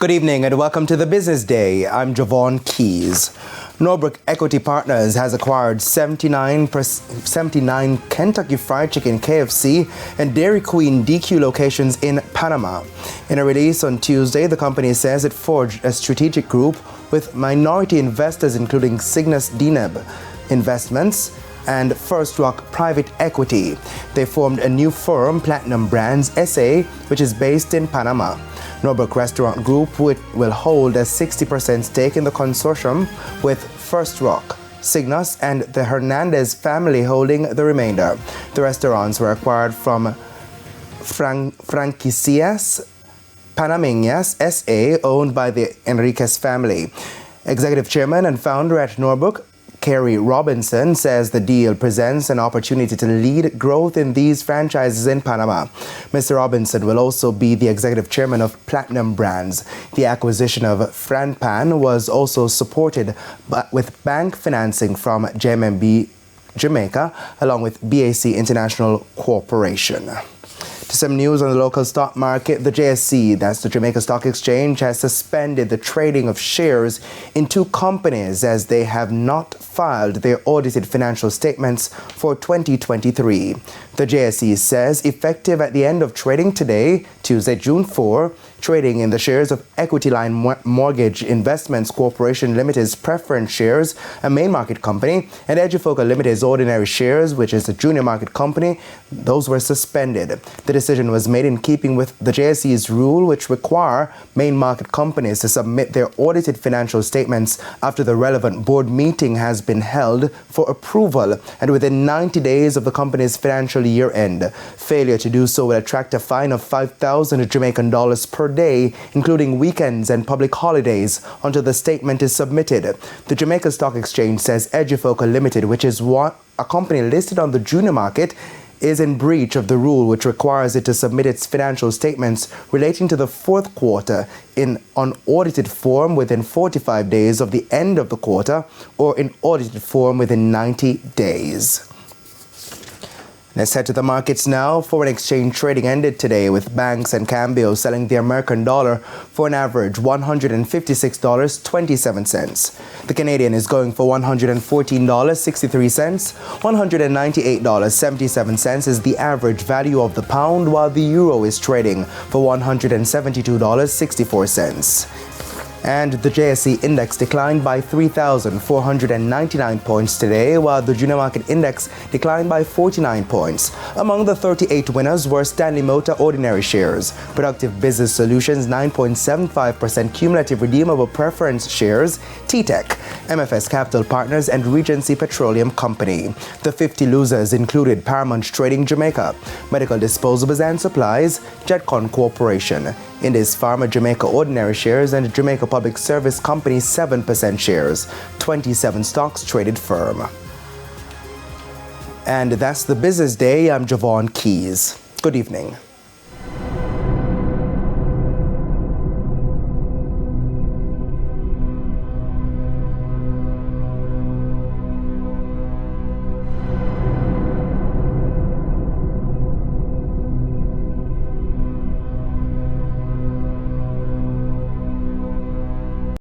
Good evening and welcome to the Business Day. I'm Javon Keys. Norbrook Equity Partners has acquired 79 Kentucky Fried Chicken KFC and Dairy Queen DQ locations in Panama. In a release on Tuesday, the company says it forged a strategic group with minority investors including Cygnus Deneb Investments and First Rock Private Equity. They formed a new firm, Platinum Brands SA, which is based in Panama. Norbrook Restaurant Group will hold a 60% stake in the consortium, with First Rock, Cygnus, and the Hernandez family holding the remainder. The restaurants were acquired from Franquicias Panameñas SA, owned by the Enriquez family. Executive Chairman and founder at Norbrook, Kerry Robinson, says the deal presents an opportunity to lead growth in these franchises in Panama. Mr. Robinson will also be the executive chairman of Platinum Brands. The acquisition of FranPan was also supported with bank financing from JMB Jamaica, along with BAC International Corporation. To some news on the local stock market, the JSE, that's the Jamaica Stock Exchange, has suspended the trading of shares in two companies as they have not filed their audited financial statements for 2023. The JSE says effective at the end of trading today, Tuesday, June 4, trading in the shares of Equity Line Mortgage Investments Corporation Limited's preference shares, a main market company, and Edufoca Limited's ordinary shares, which is a junior market company, those were suspended. The decision was made in keeping with the JSE's rule, which require main market companies to submit their audited financial statements after the relevant board meeting has been held for approval and within 90 days of the company's financial year end. Failure to do so will attract a fine of 5,000 Jamaican dollars per day, including weekends and public holidays, until the statement is submitted. The Jamaica Stock Exchange says Edufoca Limited, which is a company listed on the junior market, is in breach of the rule which requires it to submit its financial statements relating to the fourth quarter in unaudited form within 45 days of the end of the quarter or in audited form within 90 days. Let's head to the markets now. Foreign exchange trading ended today with banks and Cambio selling the American dollar for an average $156.27. The Canadian is going for $114.63. $198.77 is the average value of the pound, while the euro is trading for $172.64. And the JSE index declined by 3,499 points today, while the junior market index declined by 49 points. Among the 38 winners were Stanley Motor ordinary shares, Productive Business Solutions 9.75% cumulative redeemable preference shares, T-Tech, MFS Capital Partners, and Regency Petroleum Company. The 50 losers included Paramount Trading Jamaica, Medical Disposables and Supplies, Jetcon Corporation, Indus Pharma Jamaica ordinary shares, and Jamaica Public Service Company 7% shares. 27 stocks traded firm. And that's the Business Day. I'm Javon Keys. Good evening.